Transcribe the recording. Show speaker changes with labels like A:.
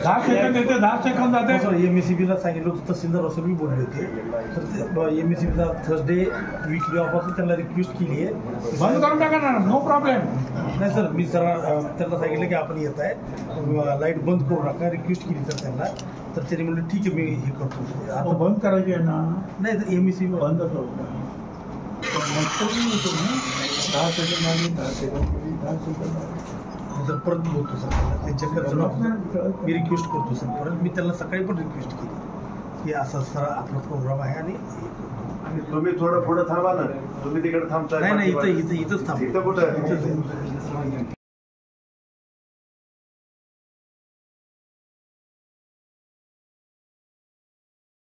A: 10 second जाते. MSCBला सांगितलं होतं, तहसीलदार असं मी बोलले होते. तर MSCBचा थर्सडे वीकली ऑफ असं त्यांना रिक्वेस्ट केली आहे.
B: बंद करून टाका ना, नो प्रॉब्लेम.
A: नाही सर, मी सर त्यांना सांगितलं की आपण येत आहे, लाईट बंद करू नका, रिक्वेस्ट केली तर त्यांना. तर त्यांनी म्हणलं ठीक आहे, मी हे करतो.
B: आता बंद करायची आहे ना.
A: नाही तर MSCB
B: बंद करू. 10 सेकंद आणि 10 सेकंद.
A: सर परत बोलतो सर, त्यांच्याकडे मी रिक्वेस्ट करतो सर परत. मी त्यांना सकाळी पण रिक्वेस्ट केली की असं सर आपला प्रोग्राम आहे आणि
C: तुम्ही थोडं पुढे थांबा ना. तुम्ही तिकडे थांबता.
A: नाही इथंच थांबा.
C: इथं कुठं?